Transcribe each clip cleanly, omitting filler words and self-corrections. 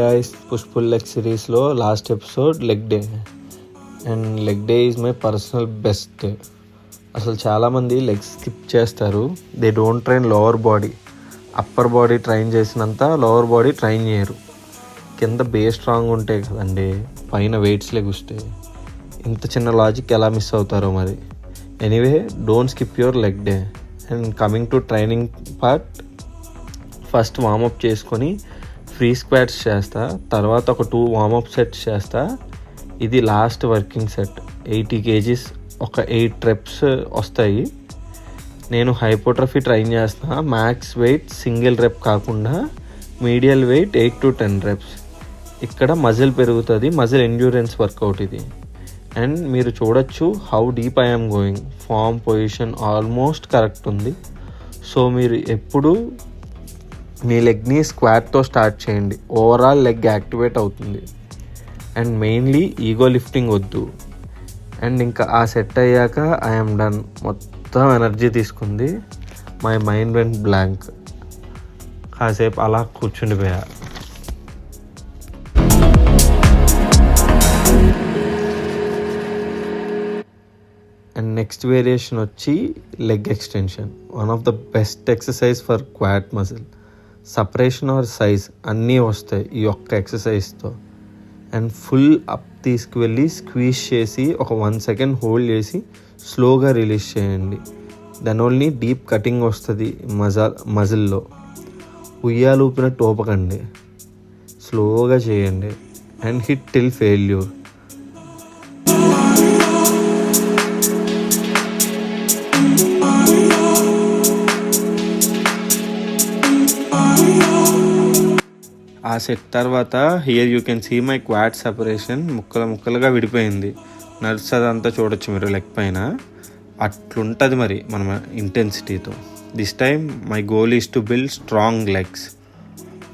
guys, push pull leg series లో last episode leg day and leg day is my personal best day. అసలు చాలామంది legs skip చేస్తారు. They don't train lower body. Upper body train చేసినంత lower body train చేయరు. కింద base strong ఉంటాయి కదండి, పైన వెయిట్స్ లెగుస్తే. ఇంత చిన్న లాజిక్ ఎలా మిస్ అవుతారో మరి. Anyway, don't skip your leg day. And coming to training part, first warmup చేసుకొని ఫ్రీ స్క్వాట్స్ చేస్తా, తర్వాత ఒక 2 వార్మప్ సెట్స్ చేస్తా. ఇది లాస్ట్ వర్కింగ్ సెట్. 80 kgs, ఒక 8 reps వస్తాయి. నేను హైపోట్రఫీ ట్రైన్ చేస్తా. మ్యాక్స్ వెయిట్ సింగిల్ రెప్ కాకుండా మీడియల్ వెయిట్ 8 to 10 reps. ఇక్కడ మజిల్ పెరుగుతుంది, మజిల్ ఎండ్యూరెన్స్ వర్కౌట్ ఇది. అండ్ మీరు చూడొచ్చు how deep I'm going. Form position almost correct ఉంది. సో మీరు ఎప్పుడు మీ లెగ్ని స్క్వాట్తో స్టార్ట్ చేయండి. ఓవరాల్ లెగ్ యాక్టివేట్ అవుతుంది. అండ్ మెయిన్లీ ఈగో లిఫ్టింగ్ వద్దు. అండ్ ఇంకా ఆ సెట్ అయ్యాక ఐఎమ్ డన్. మొత్తం ఎనర్జీ తీసుకుంది. My mind went blank. కాసేపు అలా కూర్చుండిపోయా. అండ్ నెక్స్ట్ వేరియేషన్ వచ్చి leg extension. One of the best exercise for quad muscle. Separation or size అన్నీ వస్తాయి ఈ ఒక్క ఎక్సర్సైజ్తో. అండ్ ఫుల్ అప్ తీసుకువెళ్ళి స్క్వీజ్ చేసి ఒక 1 second హోల్డ్ చేసి స్లోగా రిలీజ్ చేయండి. దెన్ ఓన్లీ డీప్ కటింగ్ వస్తుంది మజిల్లో. ఉయ్యాలు ఊపినట్టు ఓపకండి, స్లోగా చేయండి. And hit till failure. ఆ సెట్ తర్వాత here you can see my quad separation. ముక్కలుగా విడిపోయింది. నర్వ్స్ అదంతా చూడొచ్చు మీరు లెగ్ పైన. అట్లుంటుంది మరి మన ఇంటెన్సిటీతో. This time my goal is to build strong legs.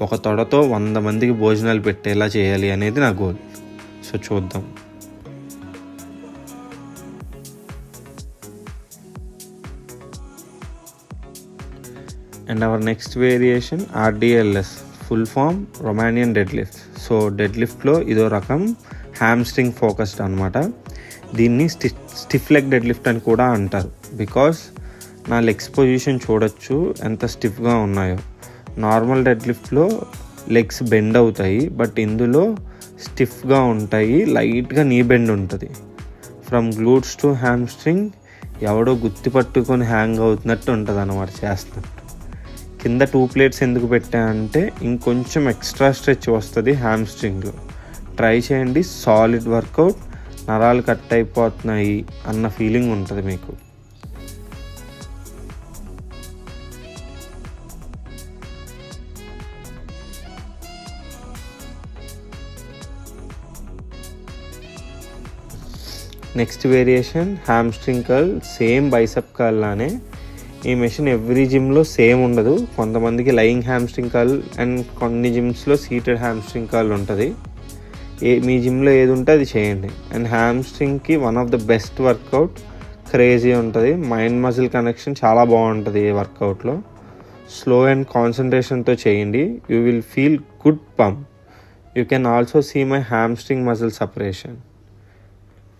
ఒక తొడతో 100 మందికి భోజనాలు పెట్టేలా చేయాలి అనేది నా గోల్. సో చూద్దాం. And our next variation RDLS, full form Romanian dead lift. So dead లిఫ్ట్లో ఇదో రకం హ్యామ్స్ట్రింగ్ ఫోకస్డ్ అనమాట. దీన్ని స్టిఫ్ లెగ్ డెడ్ లిఫ్ట్ అని కూడా అంటారు. బికాస్ నా లెగ్స్ పొజిషన్ చూడొచ్చు ఎంత స్టిఫ్గా ఉన్నాయో. నార్మల్ డెడ్ లిఫ్ట్లో లెగ్స్ బెండ్ అవుతాయి, బట్ ఇందులో స్టిఫ్గా ఉంటాయి. లైట్గా నీ బెండ్ ఉంటుంది. ఫ్రమ్ గ్లూట్స్ టు హ్యామ్స్ట్రింగ్ ఎవడో గుత్తి పట్టుకొని హ్యాంగ్ అవుతున్నట్టు ఉంటుంది అన్నమాట చేస్తున్నట్టు. కింద 2 plates ఎందుకు పెట్టా అంటే ఇంకొంచెం ఎక్స్ట్రా స్ట్రెచ్ వస్తుంది హ్యామ్స్ట్రింగ్లో. ట్రై చేయండి. Solid workout. నరాలు కట్ అయిపోతున్నాయి అన్న ఫీలింగ్ ఉంటుంది మీకు. Next variation hamstring curl. Same bicep curl లానే. ఈ మెషిన్ ఎవ్రీ జిమ్లో సేమ్ ఉండదు. కొంతమందికి లయింగ్ హ్యామ్స్ట్రింగ్ కర్ల్ అండ్ కొన్ని జిమ్స్లో సీటెడ్ హ్యామ్స్ట్రింగ్ కర్ల్ ఉంటుంది. మీ జిమ్లో ఏది ఉంటే అది చేయండి. అండ్ హ్యామ్స్ట్రింగ్కి one of the best workout. Crazy ఉంటుంది. మైండ్ మజిల్ కనెక్షన్ చాలా బాగుంటుంది ఈ వర్కౌట్లో. స్లో అండ్ కాన్సన్ట్రేషన్తో చేయండి. You will feel good pump. You can also see my hamstring muscle separation.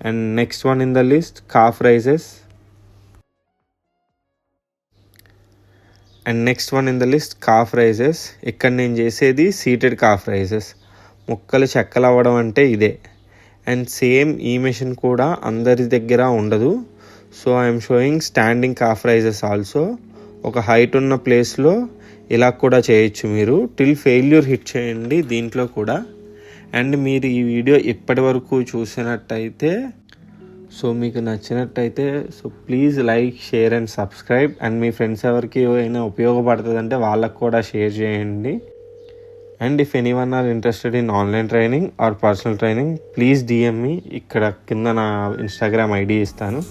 And next one in the list calf raises. Calf raises. ఇక్కడ నేను చేసేది సీటెడ్ కాఫ్ రైజెస్. ముక్కలు చెక్కలు అవ్వడం అంటే ఇదే. అండ్ సేమ్ ఈ మెషిన్ కూడా అందరి దగ్గర ఉండదు. So I'm showing standing calf raises also. ఒక హైట్ ఉన్న ప్లేస్లో ఇలా కూడా చేయొచ్చు మీరు. టిల్ ఫెయిల్యూర్ హిట్ చేయండి దీంట్లో కూడా. అండ్ మీరు ఈ వీడియో ఇప్పటి వరకు చూసినట్టయితే, సో మీకు నచ్చినట్టయితే, so please like, share and subscribe. And మీ ఫ్రెండ్స్ ఎవరికి ఏమైనా ఉపయోగపడుతుందంటే వాళ్ళకు కూడా షేర్ చేయండి. And if anyone are interested in online training or personal training, please DM me. ఇక్కడ కింద నా Instagram ID ఇస్తాను.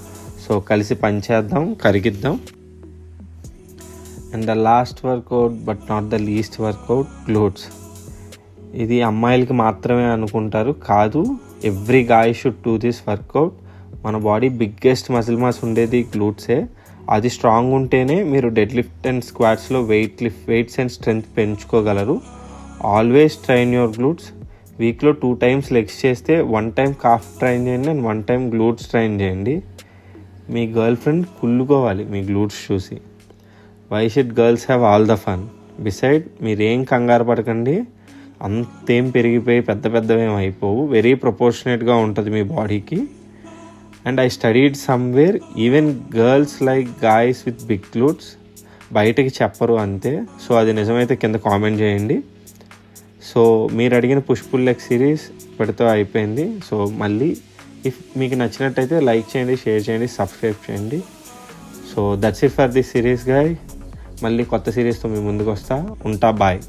సో కలిసి పనిచేద్దాం, కరిగిద్దాం. And the last workout but not the least workout, glutes. ఇది అమ్మాయిలకి మాత్రమే అనుకుంటారు, కాదు. Every guy should do this workout. మన బాడీ బిగ్గెస్ట్ మజిల్ మాస్ ఉండేది గ్లూట్సే. అది స్ట్రాంగ్ ఉంటేనే మీరు డెడ్ లిఫ్ట్ అండ్ స్క్వాట్స్లో వెయిట్స్ అండ్ స్ట్రెంగ్త్ పెంచుకోగలరు. Always train your glutes. వీక్లో 2 times లెగ్స్ చేస్తే 1 time కాఫ్ ట్రైన్ చేయండి అండ్ 1 time గ్లూట్స్ ట్రైన్ చేయండి. మీ గర్ల్ ఫ్రెండ్ కుళ్ళుకోవాలి మీ గ్లూట్స్ చూసి. Why should girls have all the fun? Beside మీరేం కంగారు పడకండి, అంతేం పెరిగిపోయి పెద్దవేం అయిపోవు. వెరీ ప్రపోర్షనేట్గా ఉంటుంది మీ బాడీకి. And I studied somewhere even girls like guys with big glutes. బయటకి చెప్పరు అంతే. సో అది నిజమైతే కింద కామెంట్ చేయండి. సో మీరు అడిగిన పుష్ పుల్ లెగ్ సిరీస్ ఇప్పటితో అయిపోయింది. సో మళ్ళీ ఇఫ్ మీకు నచ్చినట్టయితే లైక్ చేయండి, షేర్ చేయండి, సబ్స్క్రైబ్ చేయండి. So that's it for this series guy. మళ్ళీ కొత్త సిరీస్తో మీ ముందుకు ఉంటా. బాయ్.